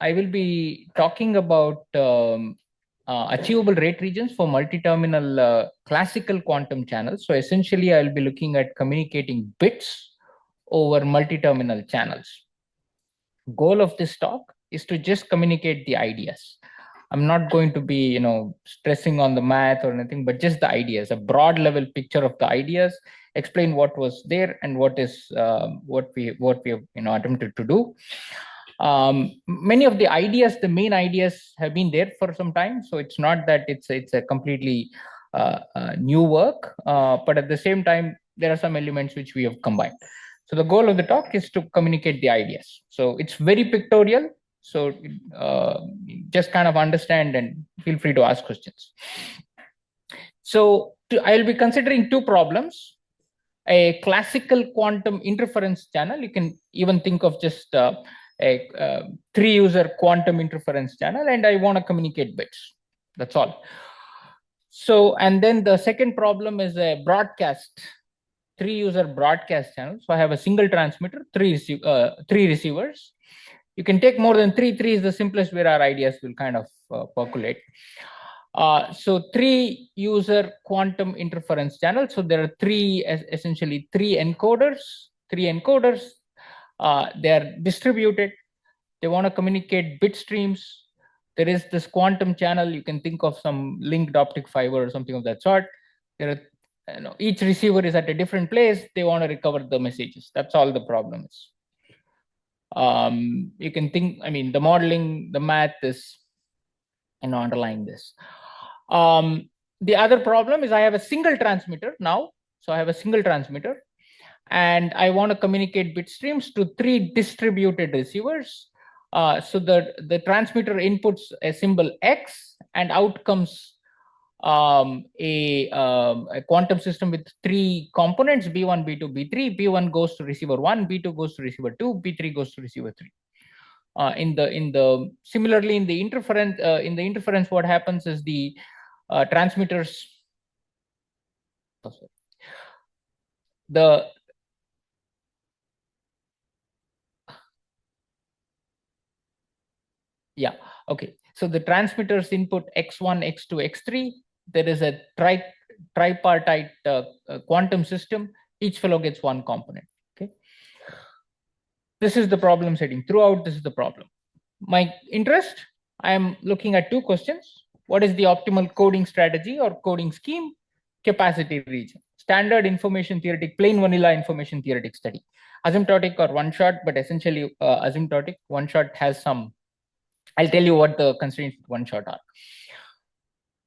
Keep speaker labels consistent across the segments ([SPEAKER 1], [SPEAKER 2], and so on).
[SPEAKER 1] I will be talking about achievable rate regions for multi-terminal classical quantum channels. So essentially, I'll be looking at communicating bits over multi-terminal channels. Goal of this talk is to just communicate the ideas. I'm not going to be, stressing on the math or anything, but just the ideas, a broad level picture of the ideas, explain what was there and what we have, attempted to do. Many of the ideas, the main ideas, have been there for some time, so it's not that it's a completely new work, but at the same time, there are some elements which we have combined. So the goal of the talk is to communicate the ideas. So it's very pictorial. So just kind of understand and feel free to ask questions. So I'll be considering two problems. A classical quantum interference channel. You can even think of just a 3-user quantum interference channel, and I want to communicate bits. That's all. So, and then the second problem is a broadcast 3-user broadcast channel. So I have a single transmitter, three receivers. You can take more than three. Three is the simplest where our ideas will kind of percolate. So 3-user quantum interference channel. So there are essentially three encoders. They are distributed. They want to communicate bit streams. There is this quantum channel. You can think of some linked optic fiber or something of that sort. There are each receiver is at a different place. They want to recover the messages. That's all the problem is. You can think, the modeling, the math is, underlying this. The other problem is I have a single transmitter now. So I have a single transmitter and I want to communicate bit streams to 3 distributed receivers. So the transmitter inputs a symbol X and out comes a quantum system with 3 components, B1, B2, B3. B1 goes to receiver 1, B2 goes to receiver 2, B3 goes to receiver 3. Similarly in the interference, what happens is the transmitters. Okay. So the transmitters input X1, X2, X3. There is a tripartite quantum system. Each fellow gets 1 component. Okay. This is the problem setting. Throughout, this is the problem. My interest, I am looking at 2 questions. What is the optimal coding strategy or coding scheme? Capacity region. Standard information theoretic, plain vanilla information theoretic study. Asymptotic or one-shot, but essentially asymptotic. One-shot has some. I'll tell you what the constraints with one-shot are.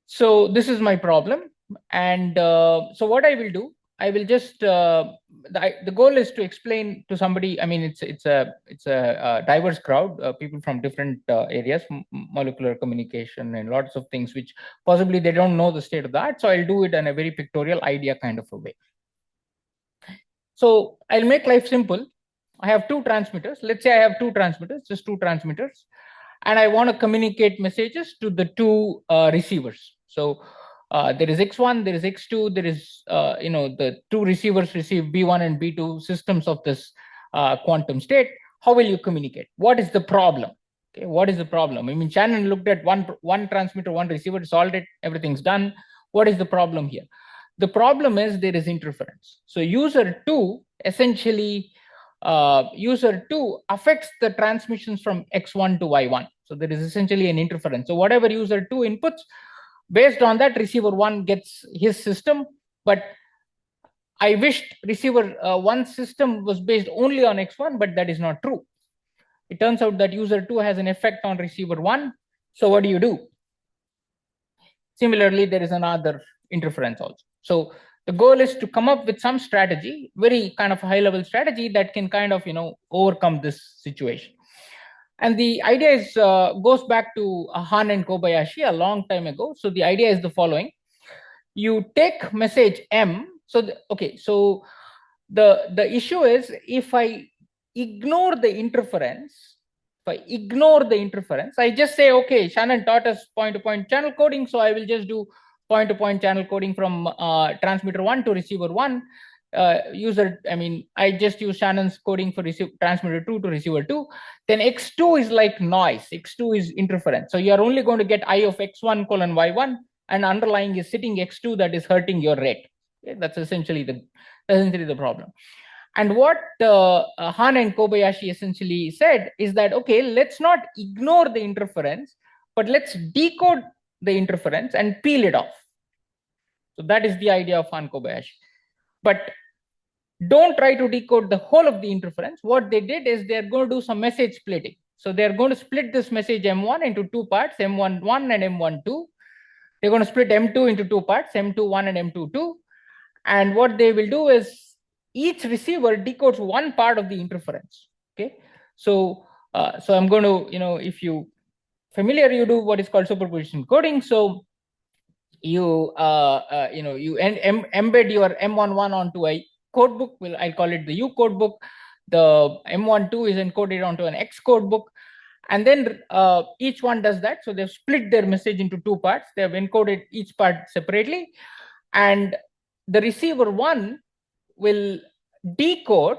[SPEAKER 1] So this is my problem. And so what I will do, I will just, the goal is to explain to somebody, it's a diverse crowd, people from different areas, molecular communication and lots of things, which possibly they don't know the state of the art. So I'll do it in a very pictorial idea kind of a way. So I'll make life simple. I have 2 transmitters. Let's say I have 2 transmitters, just 2 transmitters. And I want to communicate messages to the 2 receivers. So there is X1, there is X2, there is, the 2 receivers receive B1 and B2 systems of this quantum state. How will you communicate? What is the problem? Okay, what is the problem? Shannon looked at one transmitter, 1 receiver, solved it, everything's done. What is the problem here? The problem is there is interference. So user 2 essentially, user 2 affects the transmissions from X1 to Y1. So there is essentially an interference. So whatever user 2 inputs, based on that, receiver 1 gets his system. But I wished receiver 1's system was based only on X1, but that is not true. It turns out that user 2 has an effect on receiver 1. So what do? Similarly, there is another interference also. So the goal is to come up with some strategy, very kind of high-level strategy that can kind of, overcome this situation. And the idea is goes back to Han and Kobayashi a long time ago. So the idea is the following: you take message M. So the issue is if I ignore the interference, I just say, okay, Shannon taught us point-to-point channel coding, so I will just do point-to-point channel coding from transmitter 1 to receiver 1. user, I mean, I just use Shannon's coding for transmitter 2 to receiver 2, then x2 is like noise, x2 is interference. So you're only going to get I of x1 colon y1, and underlying is sitting x2 that is hurting your rate. Okay? That's essentially the problem. And what Han and Kobayashi essentially said is that, okay, let's not ignore the interference, but let's decode the interference and peel it off. So that is the idea of Han Kobayashi. But don't try to decode the whole of the interference. What they did is they're going to do some message splitting. So they're going to split this message M1 into two parts, M11 and M12. They're going to split M2 into two parts, M21 and M22. And what they will do is each receiver decodes one part of the interference. Okay. So I'm going to, if you familiar, you do what is called superposition coding. So you embed your M11 onto a code book. I'll call it the U code book. The M12 is encoded onto an X code book. And then each one does that. So they've split their message into two parts. They have encoded each part separately. And the receiver one will decode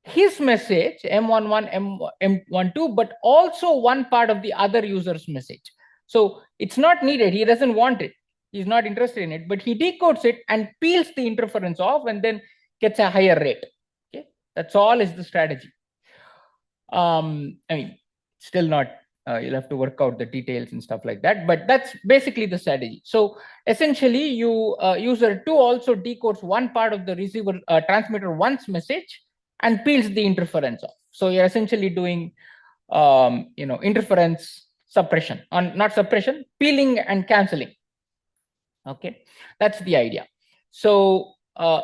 [SPEAKER 1] his message, M11, M12, but also one part of the other user's message. So it's not needed. He doesn't want it. He's not interested in it, but he decodes it and peels the interference off and then gets a higher rate. Okay, that's all is the strategy. I mean, still not, you'll have to work out the details and stuff like that, but that's basically the strategy. So essentially, user 2 also decodes one part of the receiver transmitter 1's message and peels the interference off. So you're essentially doing, interference suppression, not suppression, peeling and canceling. Okay, that's the idea. So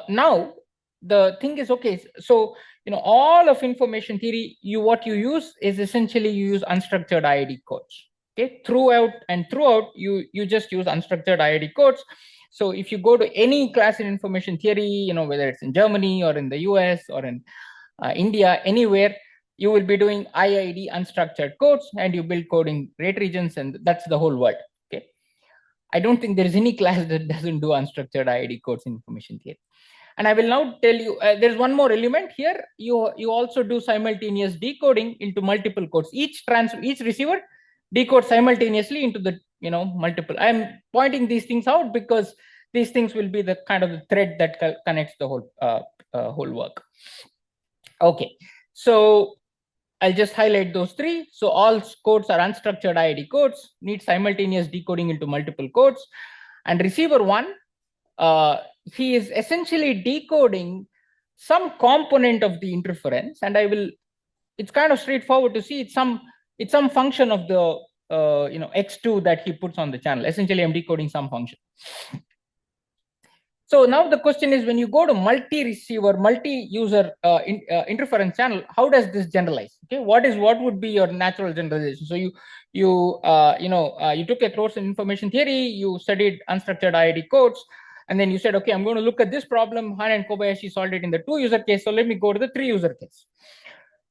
[SPEAKER 1] now the thing is, okay, so all of information theory, what you use is essentially you use unstructured IID codes. Okay, throughout you just use unstructured IID codes. So if you go to any class in information theory, whether it's in Germany or in the US or in India, anywhere, you will be doing IID unstructured codes, and you build coding rate regions, and that's the whole world. Okay, I don't think there is any class that doesn't do unstructured IID codes in information theory. And I will now tell you, there's one more element here. You also do simultaneous decoding into multiple codes. Each receiver decodes simultaneously into the multiple. I'm pointing these things out because these things will be the kind of the thread that connects the whole work. Okay, so I'll just highlight those three. So all codes are unstructured IID codes, need simultaneous decoding into multiple codes. And receiver one, he is essentially decoding some component of the interference, and it's kind of straightforward to see. It's some function of the x2 that he puts on the channel. Essentially, I'm decoding some function. So now the question is, when you go to multi-receiver, multi-user interference channel, how does this generalize? Okay, what would be your natural generalization? So you took a course in information theory, you studied unstructured IID codes, and then you said, okay, I'm going to look at this problem. Han and Kobayashi solved it in the 2-user case. So let me go to the 3-user case.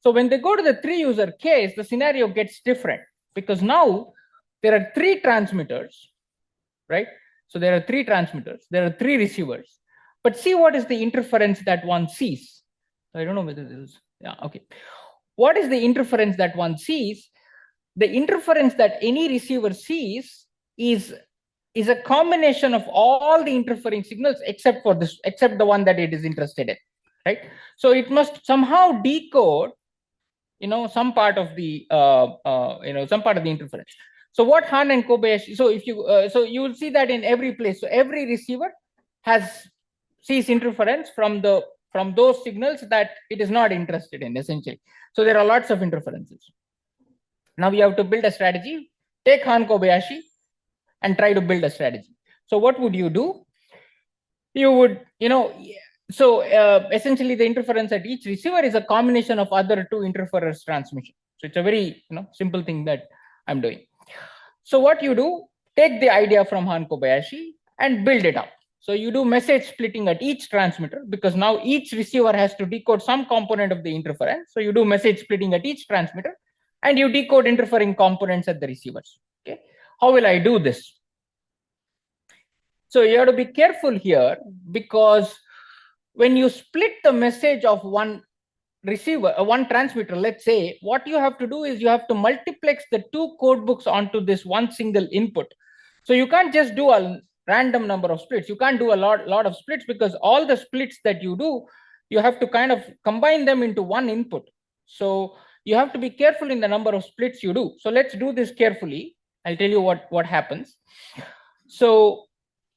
[SPEAKER 1] So when they go to the 3-user case, the scenario gets different, because now there are 3 transmitters, right? So there are 3 transmitters, there are 3 receivers. But see what is the interference that one sees. I don't know whether this is, yeah, okay. What is the interference that one sees? The interference that any receiver sees is a combination of all the interfering signals except the one that it is interested in, right? So it must somehow decode, some part of the, interference. So what Han and Kobayashi, so if you, so you will see that in every place. So every receiver sees interference from those signals that it is not interested in, essentially. So there are lots of interferences. Now we have to build a strategy. Take Han Kobayashi and try to build a strategy. So what would you do? You would, essentially the interference at each receiver is a combination of other 2 interferers transmission. So it's a very, simple thing that I'm doing. So what you do, take the idea from Han Kobayashi and build it up. So you do message splitting at each transmitter, because now each receiver has to decode some component of the interference. So you do message splitting at each transmitter, and you decode interfering components at the receivers. Okay, how will I do this? So you have to be careful here, because when you split the message of one receiver, one transmitter, let's say, what you have to do is you have to multiplex the two code books onto this one single input. So you can't just do a random number of splits. You can't do a lot of splits, because all the splits that you do, you have to kind of combine them into one input. So you have to be careful in the number of splits you do. So let's do this carefully. I'll tell you what happens. So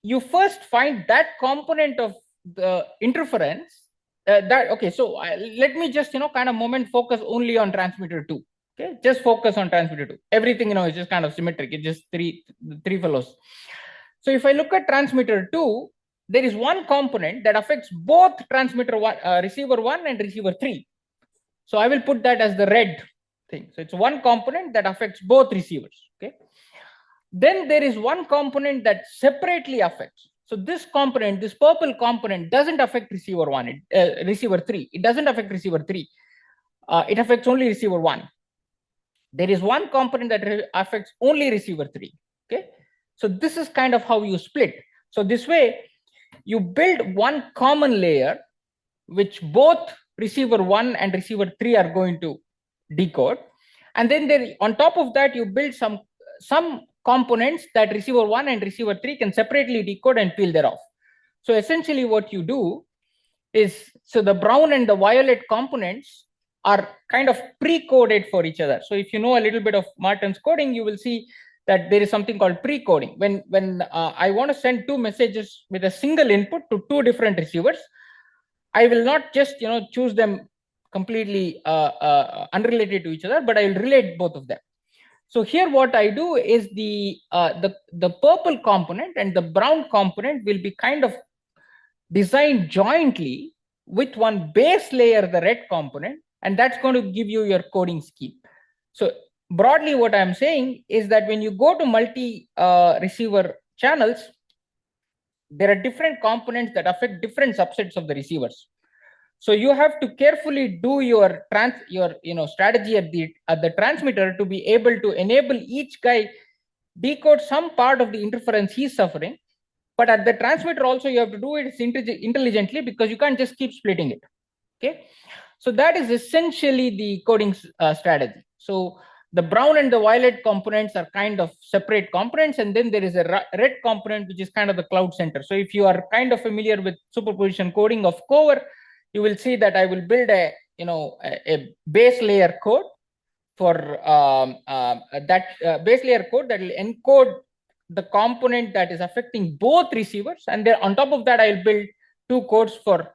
[SPEAKER 1] you first find that component of the interference. Let me just kind of moment focus only on transmitter 2. Okay, just focus on transmitter 2. Everything is just kind of symmetric. It's just three fellows. So if I look at transmitter 2, there is one component that affects both transmitter 1, receiver 1 and receiver 3. So I will put that as the red thing. So it's one component that affects both receivers. Okay. Then there is one component that separately affects. So this component, this purple component, doesn't affect receiver 1, receiver 3. It doesn't affect receiver 3. It affects only receiver 1. There is one component that affects only receiver 3. Okay. So this is kind of how you split. So this way, you build one common layer, which both receiver 1 and receiver 3 are going to decode. And then on top of that, you build some components that receiver 1 and receiver 3 can separately decode and peel thereof. So essentially what you do is, so the brown and the violet components are kind of pre-coded for each other. So if you know a little bit of Martin's coding, you will see that there is something called pre-coding. When I want to send two messages with a single input to two different receivers, I will not just choose them completely unrelated to each other, but I will relate both of them. So here what I do is the purple component and the brown component will be kind of designed jointly with one base layer, the red component, and that's going to give you your coding scheme. So broadly what I'm saying is that when you go to multi receiver channels, there are different components that affect different subsets of the receivers. So you have to carefully do your strategy at the transmitter to be able to enable each guy decode some part of the interference he's suffering. But at the transmitter also, you have to do it intelligently, because you can't just keep splitting it. Okay, so that is essentially the coding strategy. So the brown and the violet components are kind of separate components, and then there is a red component, which is kind of the cloud center. So if you are kind of familiar with superposition coding of Cover, you will see that I will build a base layer code for base layer code that will encode the component that is affecting both receivers, and then on top of that, I will build two codes for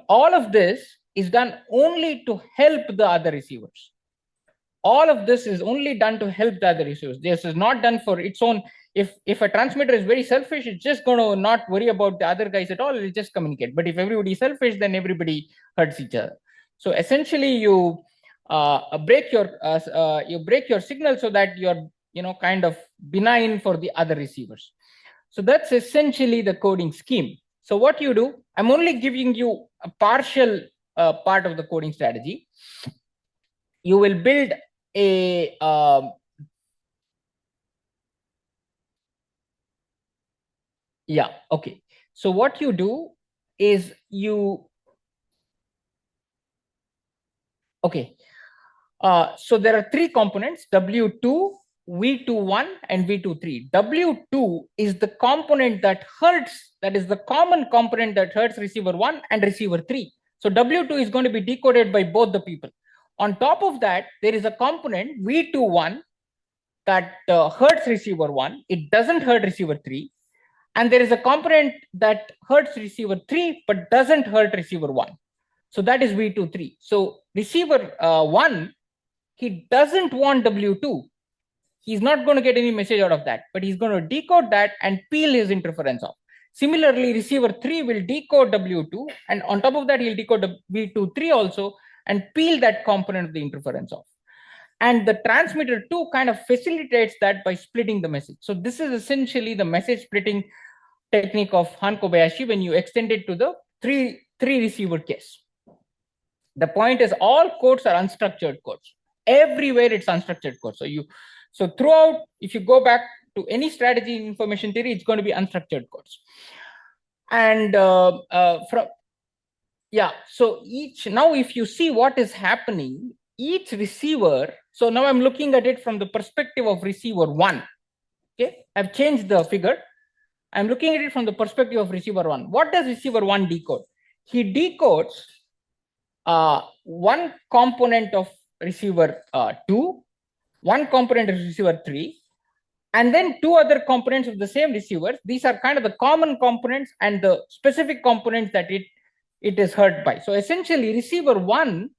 [SPEAKER 1] all of this is done only to help the other receivers. All of this is only done to help the other receivers. This is not done for its own. If a transmitter is very selfish, it's just going to not worry about the other guys at all. It'll just communicate. But if everybody is selfish, then everybody hurts each other. So essentially, you break your signal so that you're kind of benign for the other receivers. So that's essentially the coding scheme. So what you do, I'm only giving you a partial part of the coding strategy. You will build a okay. So what you do is so there are three components: W2, V21, and V23. W2 is the component that hurts, that is the common component that hurts receiver 1 and receiver 3. So W2 is going to be decoded by both the people. On top of that, there is a component V21 that hurts receiver 1. It doesn't hurt receiver 3. And there is a component that hurts receiver 3 but doesn't hurt receiver 1. So that is V23. So receiver 1, he doesn't want W2. He's not going to get any message out of that, but he's going to decode that and peel his interference off. Similarly, receiver 3 will decode W2, and on top of that, he'll decode V23 also and peel that component of the interference off. And the transmitter 2 kind of facilitates that by splitting the message. So this is essentially the message splitting technique of Han Kobayashi when you extend it to the three receiver case. The point is all codes are unstructured codes. Everywhere it's unstructured code. So throughout, if you go back to any strategy in information theory, it's going to be unstructured codes. And Yeah, so now if you see what is happening, each receiver, so now I'm looking at it from the perspective of receiver 1. Okay, I've changed the figure. I'm looking at it from the perspective of receiver 1. What does receiver 1 decode? He decodes one component of receiver 2, one component of receiver 3, and then two other components of the same receiver. These are kind of the common components and the specific components that it is heard by. So essentially, receiver 1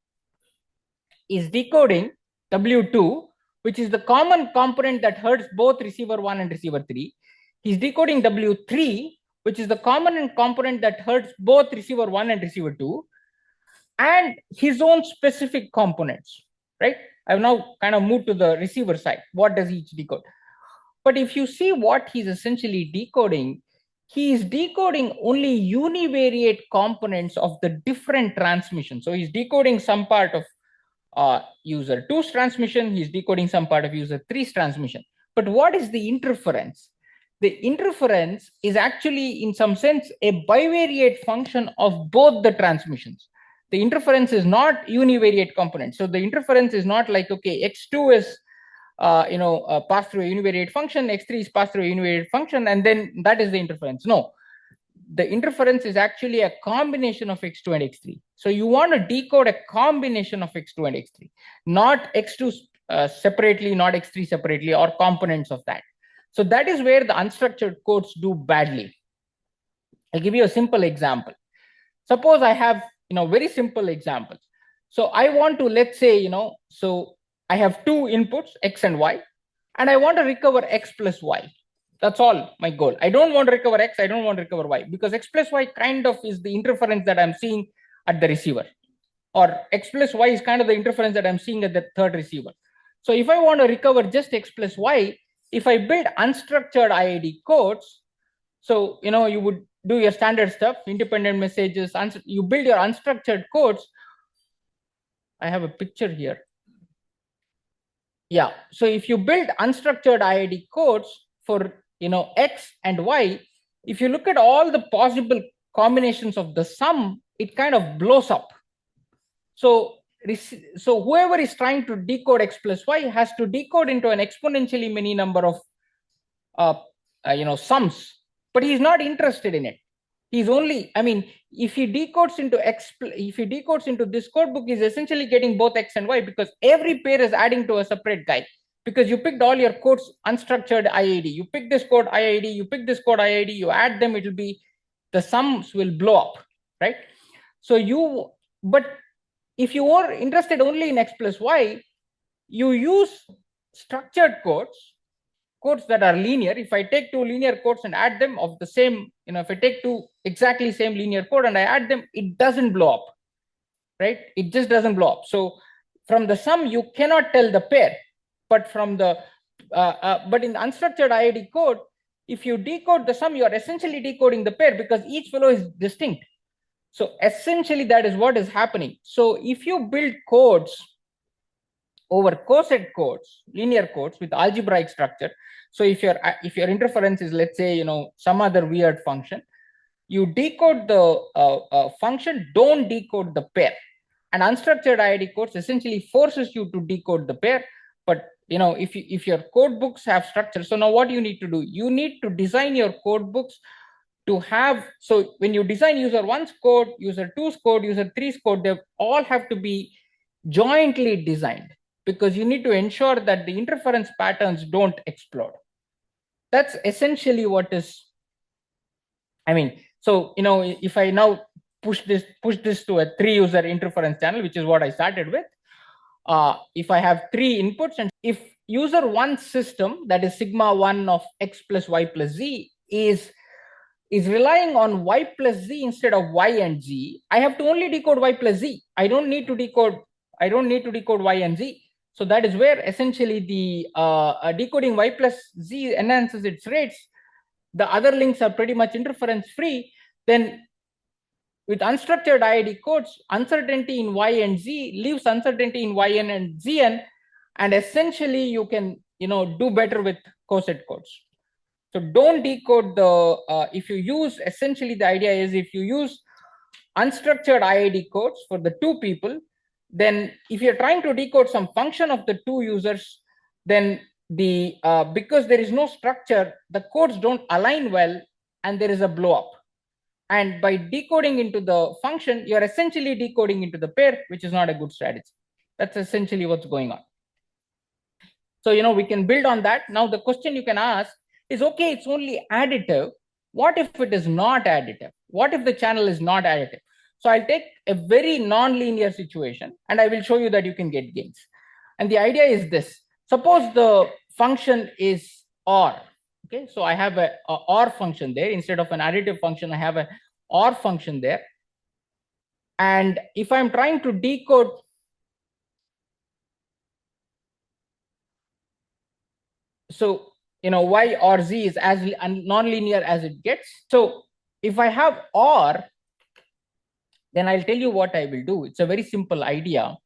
[SPEAKER 1] is decoding W2, which is the common component that herds both receiver 1 and receiver 3. He's decoding W3, which is the common component that herds both receiver 1 and receiver 2, and his own specific components, right? I've now kind of moved to the receiver side. What does each decode? But if you see what he's essentially decoding, he is decoding only univariate components of the different transmissions. So he's decoding some part of user 2's transmission, he's decoding some part of user 3's transmission. But what is the interference? The interference is actually, in some sense, a bivariate function of both the transmissions. The interference is not univariate component. So the interference is not like, okay, x2 is passed through a univariate function, x3 is passed through a univariate function, and then that is the interference. No, the interference is actually a combination of x2 and x3. So you want to decode a combination of x2 and x3, not x2 separately, not x3 separately, or components of that. So that is where the unstructured codes do badly. I'll give you a simple example. Suppose I have, very simple examples. So I want to, let's say, so I have two inputs, x and y, and I want to recover x plus y. That's all my goal. I don't want to recover x, I don't want to recover y, because x plus y kind of is the interference that I'm seeing at the receiver, or x plus y is kind of the interference that I'm seeing at the third receiver. So if I want to recover just x plus y, if I build unstructured IID codes, so you would do your standard stuff, independent messages, you build your unstructured codes. I have a picture here. Yeah, so if you build unstructured IID codes for x and y, if you look at all the possible combinations of the sum, it kind of blows up. So whoever is trying to decode x plus y has to decode into an exponentially many number of sums, but he's not interested in it. He's only, if he decodes into this code book, he's essentially getting both x and y, because every pair is adding to a separate guy, because you picked all your codes unstructured IID. You pick this code IID, you pick this code IID, you add them, it'll be, the sums will blow up, right? So but if you are interested only in x plus y, you use structured codes that are linear. If I take two linear codes and add them of the same, if I take two exactly same linear code and I add them, it doesn't blow up, right? It just doesn't blow up. So from the sum, you cannot tell the pair, but from the, but in the unstructured IID code, if you decode the sum, you are essentially decoding the pair, because each fellow is distinct. So essentially that is what is happening. So if you build codes over coset codes, linear codes with algebraic structure, so if your interference is, let's say, some other weird function, you decode the function, don't decode the pair. And unstructured IID codes essentially forces you to decode the pair. But if your code books have structure, so now what you need to do, you need to design your code books to have, so when you design user 1's code, user 2's code, user 3's code, they all have to be jointly designed, because you need to ensure that the interference patterns don't explode. That's essentially what is, so if I now push this to a 3-user interference channel, which is what I started with, if I have 3 inputs, and if user 1's system, that is sigma 1 of x plus y plus z, is relying on y plus z instead of y and z, I have to only decode y plus z. I don't need to decode y and z. So that is where essentially the decoding y plus z enhances its rates. The other links are pretty much interference free. Then with unstructured IID codes, uncertainty in y and z leaves uncertainty in yn and zn, and essentially you can do better with coset codes. So don't decode the, if you use, essentially the idea is, if you use unstructured IID codes for the two people, then if you're trying to decode some function of the two users, then the because there is no structure, the codes don't align well and there is a blow up. And by decoding into the function, you're essentially decoding into the pair, which is not a good strategy. That's essentially what's going on. So, we can build on that. Now, the question you can ask is, okay, it's only additive. What if it is not additive? What if the channel is not additive? So I'll take a very non-linear situation and I will show you that you can get gains. And the idea is this. Suppose the function is OR. Okay, so I have a OR function there. Instead of an additive function, I have a OR function there. And if I'm trying to decode, so y or z is as non-linear as it gets. So if I have OR, then I'll tell you what I will do. It's a very simple idea.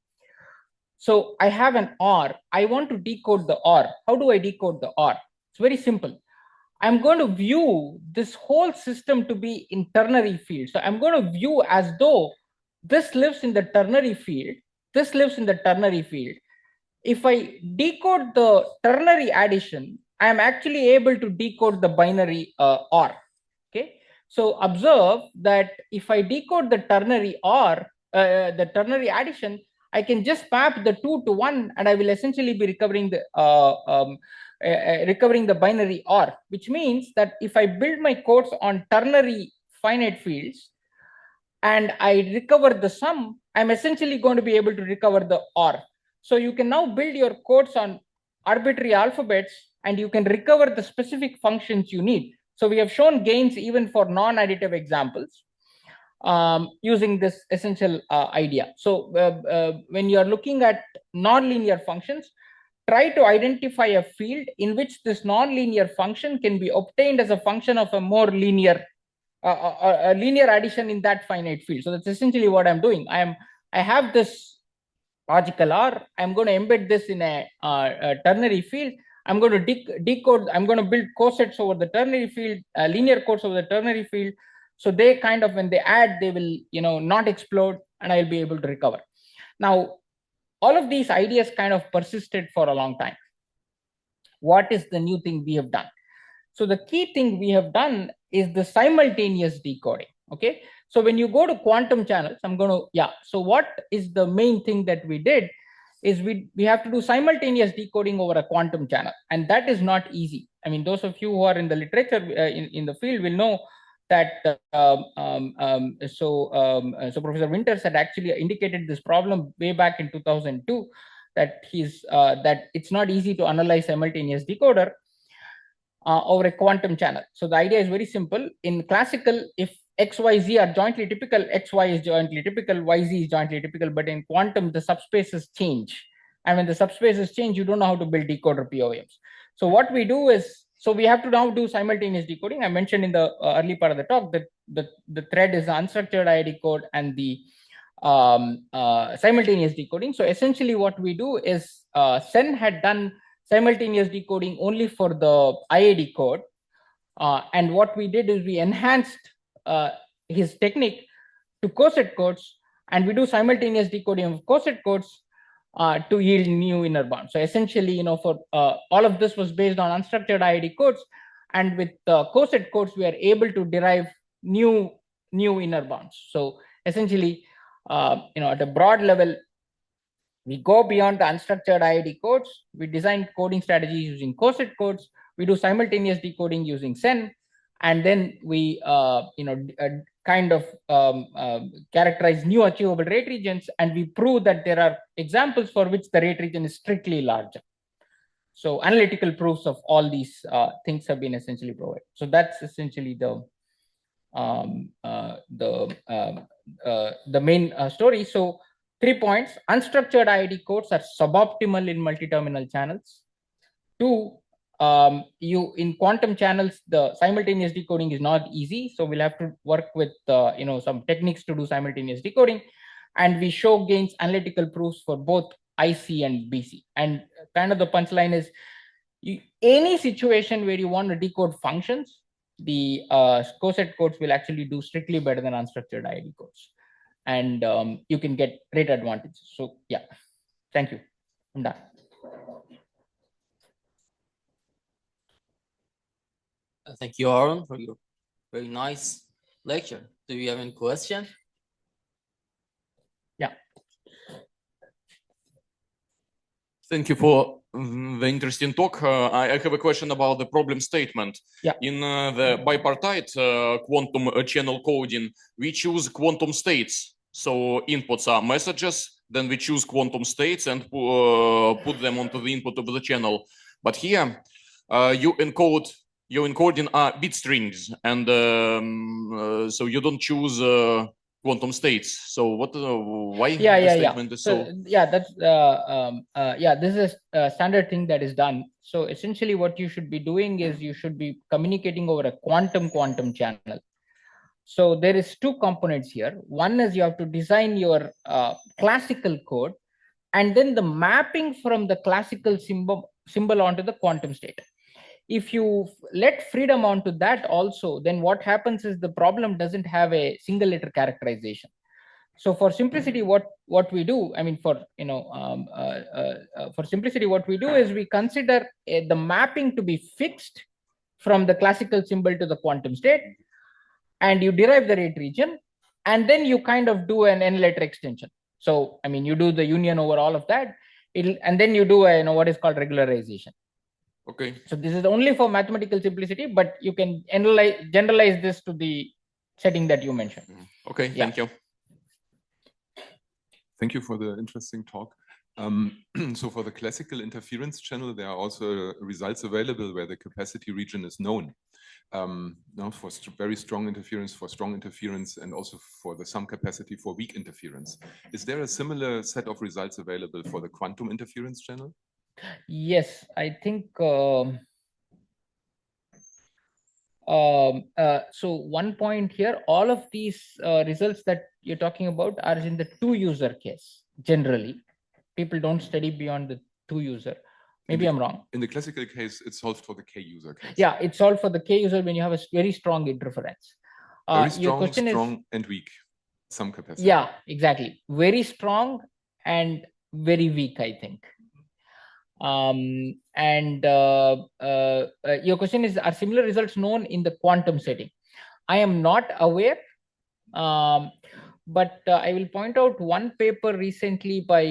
[SPEAKER 1] So I have an OR. I want to decode the OR. How do I decode the OR? It's very simple. I'm going to view this whole system to be in ternary field. So I'm going to view as though this lives in the ternary field. This lives in the ternary field. If I decode the ternary addition, I am actually able to decode the binary OR. Okay. So observe that if I decode the ternary OR, the ternary addition, I can just map the 2 to 1 and I will essentially be recovering the binary OR, which means that if I build my codes on ternary finite fields and I recover the sum, I'm essentially going to be able to recover the OR. So you can now build your codes on arbitrary alphabets and you can recover the specific functions you need. So we have shown gains even for non-additive examples using this essential idea. So when you are looking at nonlinear functions, try to identify a field in which this nonlinear function can be obtained as a function of a more linear a linear addition in that finite field. So that's essentially what I'm doing. I have this logical OR. I'm going to embed this in a ternary field. I'm going to decode. I'm going to build cosets over the ternary field, linear codes over the ternary field. So they kind of, when they add, they will not explode, and I'll be able to recover. Now, all of these ideas kind of persisted for a long time. What is the new thing we have done? So the key thing we have done is the simultaneous decoding. Okay. So when you go to quantum channels, so what is the main thing that we did is we have to do simultaneous decoding over a quantum channel. And that is not easy. I mean, those of you who are in the literature in the field will know that so Professor Winters had actually indicated this problem way back in 2002, that it's not easy to analyze simultaneous decoder over a quantum channel. So the idea is very simple. In classical, if X, Y, Z are jointly typical, X, Y is jointly typical, Y, Z is jointly typical, but in quantum, the subspaces change. And when the subspaces change, you don't know how to build decoder POMs. So what we do is, so we have to now do simultaneous decoding. I mentioned in the early part of the talk that the thread is the unstructured IID code and the simultaneous decoding. So essentially what we do is Sen had done simultaneous decoding only for the IID code. And what we did is we enhanced his technique to coset codes, and we do simultaneous decoding of coset codes to yield new inner bounds. So essentially, for all of this was based on unstructured IID codes, and with coset codes, we are able to derive new inner bounds. So essentially, at a broad level, we go beyond the unstructured IID codes. We design coding strategies using coset codes. We do simultaneous decoding using Sen, and then we kind of characterize new achievable rate regions, and we prove that there are examples for which the rate region is strictly larger. So analytical proofs of all these things have been essentially provided. So that's essentially the main story. So 3 points: unstructured IID codes are suboptimal in multi-terminal channels. 2, in quantum channels, the simultaneous decoding is not easy, so we'll have to work with some techniques to do simultaneous decoding, and we show gains analytical proofs for both IC and BC. And kind of the punchline is, any situation where you want to decode functions, the coset codes will actually do strictly better than unstructured IID codes. and you can get great advantages. So yeah, thank you. I'm done.
[SPEAKER 2] Thank you, Arun, for your very nice lecture. Do you have any question?
[SPEAKER 1] Yeah.
[SPEAKER 3] Thank you for the interesting talk. I have a question about the problem statement.
[SPEAKER 1] Yeah.
[SPEAKER 3] In the bipartite quantum channel coding, we choose quantum states. So inputs are messages, then we choose quantum states and put them onto the input of the channel. But here, you're encoding bit strings, and so you don't choose quantum states. So what? Why the statement is so?
[SPEAKER 1] Yeah, that's this is a standard thing that is done. So essentially, what you should be doing is you should be communicating over a quantum channel. So there is two components here. One is you have to design your classical code, and then the mapping from the classical symbol onto the quantum state. If you let freedom onto that also, then what happens is the problem doesn't have a single letter characterization. So for simplicity, what we do, I mean, for simplicity, what we do is we consider the mapping to be fixed from the classical symbol to the quantum state, and you derive the rate region, and then you kind of do an n letter extension. So I mean, you do the union over all of that, and then you do what is called regularization.
[SPEAKER 3] Okay.
[SPEAKER 1] So this is only for mathematical simplicity, but you can generalize this to the setting that you mentioned.
[SPEAKER 3] Okay,
[SPEAKER 1] Yeah.
[SPEAKER 3] thank you.
[SPEAKER 4] Thank you for the interesting talk. So for the classical interference channel, there are also results available where the capacity region is known. For very strong interference, for strong interference, and also for the sum capacity for weak interference. Is there a similar set of results available for the quantum interference channel?
[SPEAKER 1] Yes, I think so one point here, all of these results that you're talking about are in the two-user case. Generally, people don't study beyond the two-user. Maybe I'm wrong.
[SPEAKER 4] In the classical case, it's solved for the k-user case.
[SPEAKER 1] Yeah, it's solved for the k-user when you have a very strong interference.
[SPEAKER 4] Very strong,
[SPEAKER 1] your question
[SPEAKER 4] strong
[SPEAKER 1] is,
[SPEAKER 4] and weak sum capacity.
[SPEAKER 1] Yeah, exactly. Very strong and very weak, I think. Your question is, are similar results known in the quantum setting? I am not aware, but I will point out one paper recently by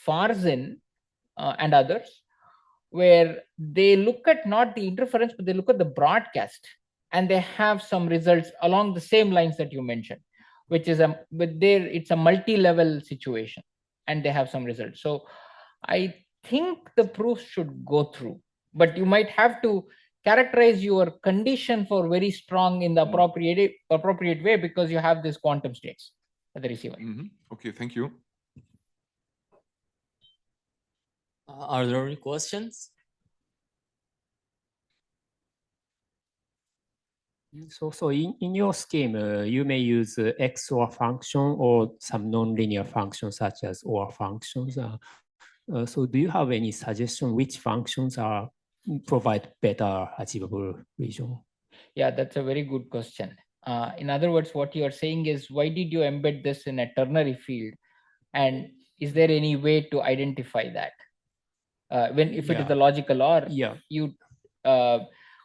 [SPEAKER 1] Farzin and others, where they look at not the interference, but they look at the broadcast, and they have some results along the same lines that you mentioned, which is it's a multi-level situation, and they have some results. So I think the proof should go through, but you might have to characterize your condition for very strong in the appropriate way, because you have these quantum states at the receiver.
[SPEAKER 4] Okay, thank you.
[SPEAKER 2] Are there any questions?
[SPEAKER 5] So in your scheme, you may use XOR function or some nonlinear functions such as OR functions. So do you have any suggestion which functions provide better achievable region?
[SPEAKER 1] Yeah, that's a very good question. In other words, what you are saying is, why did you embed this in a ternary field? And is there any way to identify that? If it is a logical OR,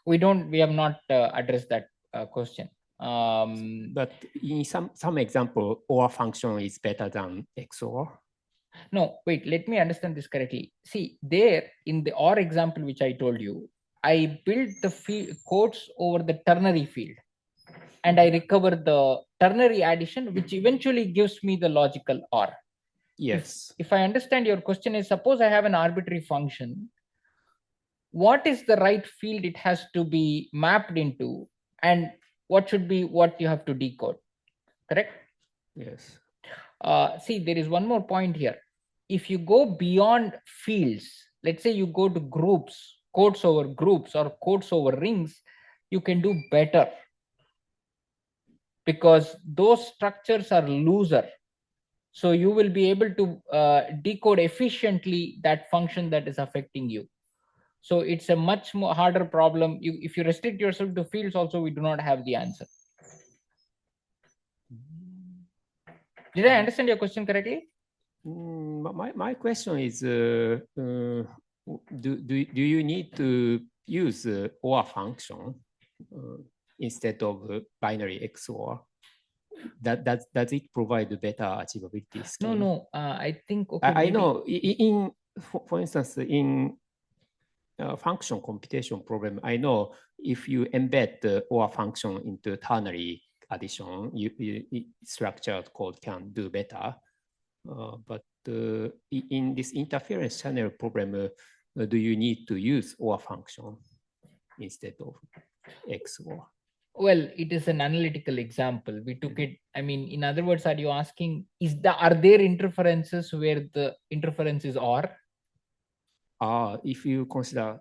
[SPEAKER 1] we have not addressed that question.
[SPEAKER 5] But in some example, OR function is better than XOR.
[SPEAKER 1] No, wait, let me understand this correctly. See, there in the OR example which I told you, I built the codes over the ternary field, and I recover the ternary addition, which eventually gives me the logical OR.
[SPEAKER 5] Yes.
[SPEAKER 1] If I understand your question is, suppose I have an arbitrary function, what is the right field it has to be mapped into, and what should be what you have to decode, correct?
[SPEAKER 5] Yes.
[SPEAKER 1] See, there is one more point here. If you go beyond fields, let's say you go to groups, codes over groups or codes over rings, you can do better, because those structures are looser. So you will be able to decode efficiently that function that is affecting you. So it's a much more harder problem. If you restrict yourself to fields also, we do not have the answer. Did I understand your question correctly?
[SPEAKER 5] My question is, do you need to use OR function instead of binary XOR? Does it provide better achievability
[SPEAKER 1] No,
[SPEAKER 5] scheme?
[SPEAKER 1] no. I think okay.
[SPEAKER 5] I
[SPEAKER 1] maybe-
[SPEAKER 5] know for instance, in function computation problem, I know if you embed the OR function into ternary addition, structured code can do better. But in this interference channel problem, do you need to use OR function instead of XOR?
[SPEAKER 1] Well, it is an analytical example. We took it. I mean, in other words, are you asking, are there interferences where the interference is OR?
[SPEAKER 5] If you consider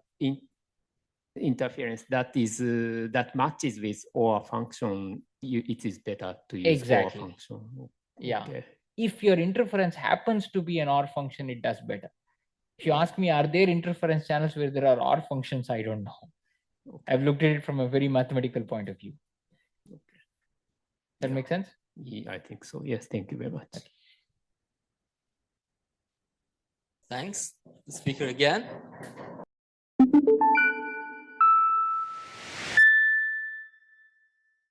[SPEAKER 5] interference that matches with OR function, it is better to use
[SPEAKER 1] Exactly.
[SPEAKER 5] OR function.
[SPEAKER 1] Yeah.
[SPEAKER 5] Okay.
[SPEAKER 1] If your interference happens to be an OR function, it does better. If you ask me, are there interference channels where there are OR functions? I don't know.
[SPEAKER 5] Okay.
[SPEAKER 1] I've looked at it from a very mathematical point of view.
[SPEAKER 5] Okay.
[SPEAKER 1] That
[SPEAKER 5] Yeah.
[SPEAKER 1] makes sense?
[SPEAKER 5] Yeah, I think so. Yes, thank you very much.
[SPEAKER 2] Thanks. The speaker again.